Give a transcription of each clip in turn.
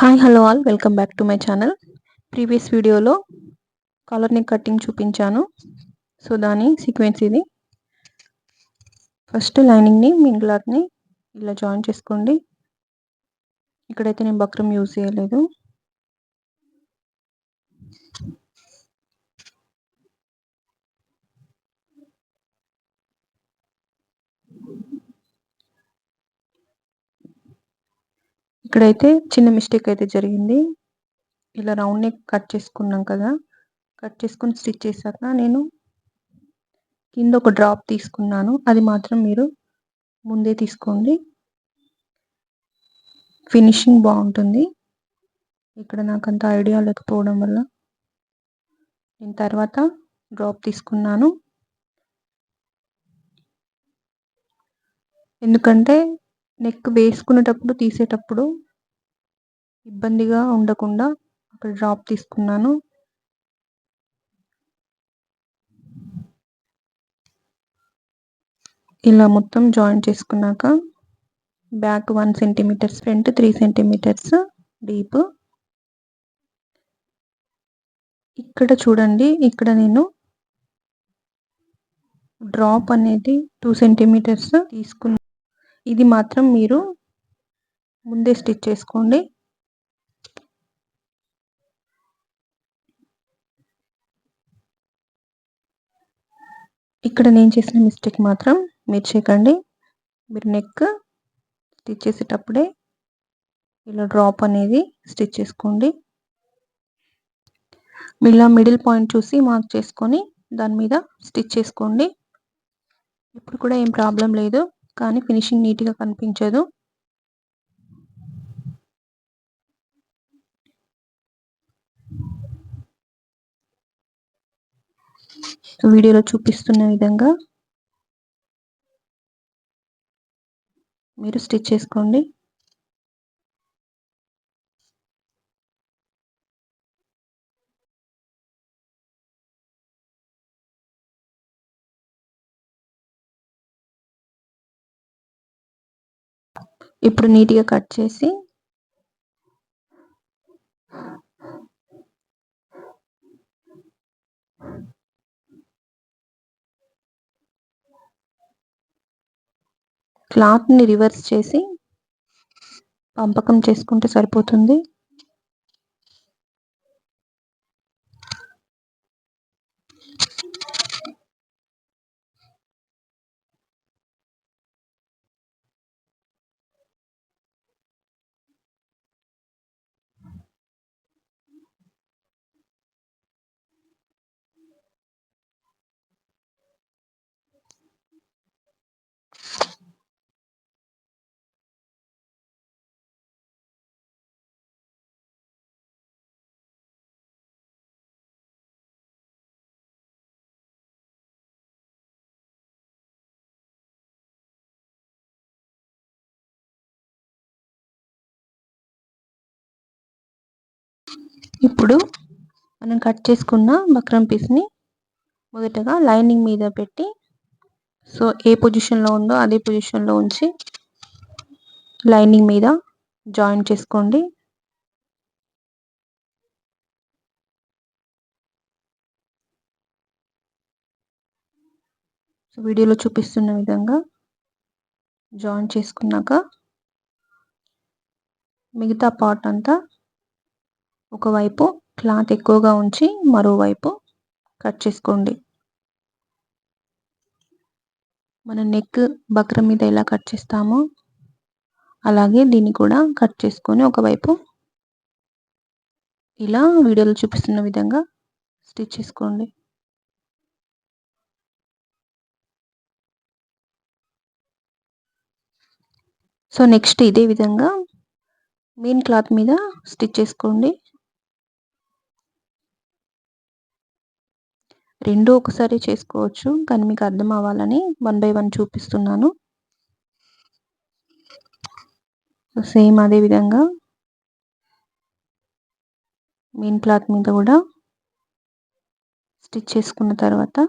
Hi hello all welcome back to my channel. Previous వీడియోలో collar neck cutting చూపించాను. So దాని sequence ఇది. First లైనింగ్ని మెయిన్ క్లాత్ని ఇలా జాయిన్ చేసుకోండి. ఇక్కడైతే నేను బక్రం యూజ్ చేయలేదు. ఇక్కడైతే చిన్న మిస్టేక్ అయితే జరిగింది. ఇలా రౌండ్ నెక్ కట్ చేసుకున్నాం కదా, కట్ చేసుకుని స్టిచ్ చేశాక నేను కింద ఒక డ్రాప్ తీసుకున్నాను. అది మాత్రం మీరు ముందే తీసుకోండి, ఫినిషింగ్ బాగుంటుంది. ఇక్కడ నాకు అంత ఐడియా లేకపోవడం వల్ల నేను తర్వాత డ్రాప్ తీసుకున్నాను. ఎందుకంటే నెక్ వేసుకునేటప్పుడు తీసేటప్పుడు ఇబ్బందిగా ఉండకుండా అక్కడ డ్రాప్ తీసుకున్నాను. ఇలా మొత్తం జాయిన్ చేసుకున్నాక back 1 centimetres, front 3 centimetres deep. ఇక్కడ చూడండి, ఇక్కడ నేను డ్రాప్ అనేది 2 సెంటీమీటర్స్ తీసుకున్నాను. ఇది మాత్రం మీరు ముందే స్టిచ్ చేసుకోండి. ఇక్కడ నేను చేసిన మిస్టేక్ మాత్రం మీరు చేయకండి. మీరు నెక్ స్టిచ్ చేసేటప్పుడే ఇలా డ్రాప్ అనేది స్టిచ్ చేసుకోండి. ఇలా మిడిల్ పాయింట్ చూసి మార్క్ చేసుకొని దాని మీద స్టిచ్ చేసుకోండి. ఇప్పుడు కూడా ఏం ప్రాబ్లం లేదు, కానీ ఫినిషింగ్ నీట్గా కనిపించదు. వీడియోలో చూపిస్తున్న విధంగా మీరు స్టిచ్ చేసుకోండి. ఇప్పుడు నీట్గా కట్ చేసి క్లాత్ని రివర్స్ చేసి పంపకం చేసుకుంటే సరిపోతుంది. ఇప్పుడు మనం కట్ చేసుకున్న బక్రం పీస్ని మొదటగా లైనింగ్ మీద పెట్టి, సో ఏ పొజిషన్లో ఉందో అదే పొజిషన్లో ఉంచి లైనింగ్ మీద జాయిన్ చేసుకోండి. సో వీడియోలో చూపిస్తున్న విధంగా జాయిన్ చేసుకున్నాక మిగతా పార్ట్ అంతా ఒకవైపు క్లాత్ ఎక్కువగా ఉంచి మరోవైపు కట్ చేసుకోండి. మన నెక్ బక్రం మీద ఎలా కట్ చేస్తామో అలాగే దీన్ని కూడా కట్ చేసుకొని ఒకవైపు ఇలా వీడియోలో చూపిస్తున్న విధంగా స్టిచ్ చేసుకోండి. సో నెక్స్ట్ ఇదే విధంగా మెయిన్ క్లాత్ మీద స్టిచ్ చేసుకోండి. రెండు ఒకసారి చేసుకోవచ్చు, కానీ మీకు అర్థం అవ్వాలని 1 బై 1 చూపిస్తున్నాను. సేమ్ అదే విధంగా మెయిన్ క్లాత్ మీద కూడా స్టిచ్ చేసుకున్న తర్వాత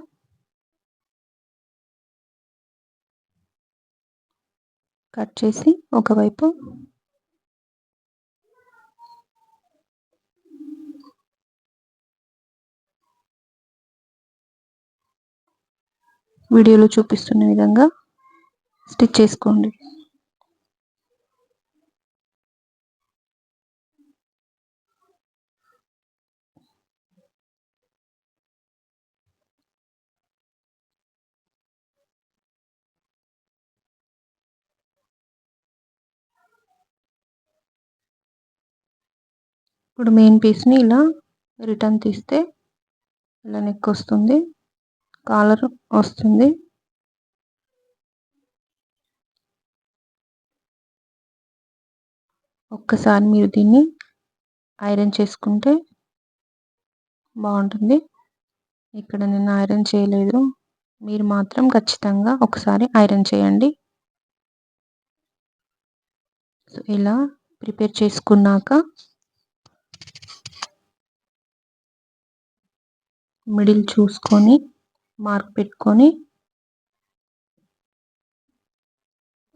కట్ చేసి ఒకవైపు వీడియోలో చూపిస్తున్న విధంగా స్టిచ్ చేసుకోండి. ఇప్పుడు మెయిన్ పీస్ని ఇలా రిటర్న్ తీస్తే ఇలా నెక్ వస్తుంది, కాలర్ వస్తుంది. ఒక్కసారి మీరు దీన్ని ఐరన్ చేసుకుంటే బాగుంటుంది. ఇక్కడ నేను ఐరన్ చేయలేదు, మీరు మాత్రం ఖచ్చితంగా ఒకసారి ఐరన్ చేయండి. సో ఇలా ప్రిపేర్ చేసుకున్నాక మిడిల్ చూసుకొని మార్క్ పెట్టుకొని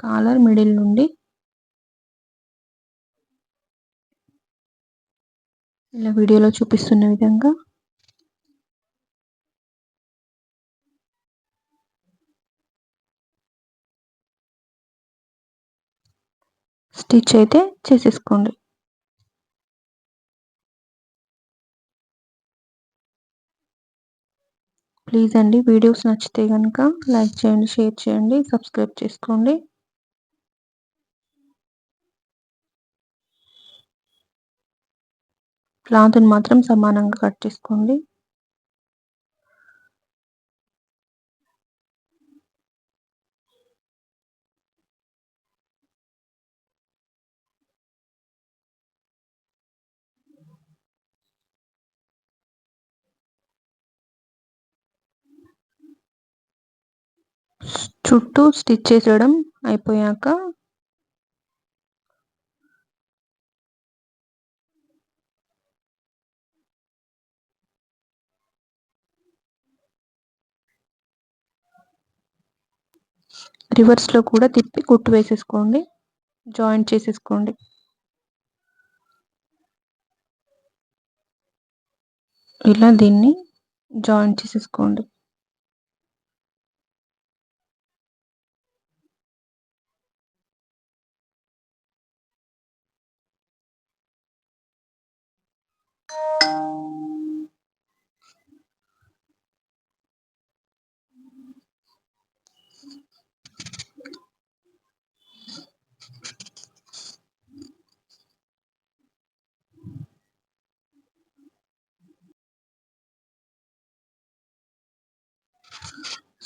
కాలర్ మిడిల్ నుండి ఇలా వీడియోలో చూపిస్తున్న విధంగా స్టిచ్ అయితే చేసేసుకోండి. ప్లీజ్ అండి, వీడియోస్ నచ్చితే కనుక లైక్ చేయండి, షేర్ చేయండి, సబ్స్క్రైబ్ చేసుకోండి. క్లాత్ని మాత్రం సమానంగా కట్ చేసుకోండి. చుట్టూ స్టిచ్ చేసేయడం అయిపోయాక రివర్స్లో కూడా తిప్పి కుట్టు వేసేసుకోండి, జాయింట్ చేసేసుకోండి. ఇలా దీన్ని జాయింట్ చేసేసుకోండి.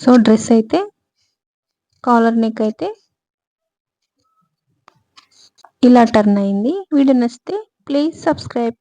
సో డ్రెస్ అయితే కాలర్ నెక్ అయితే ఇలా టర్న్ అయింది. వీడియో నచ్చితే ప్లీజ్ సబ్స్క్రైబ్.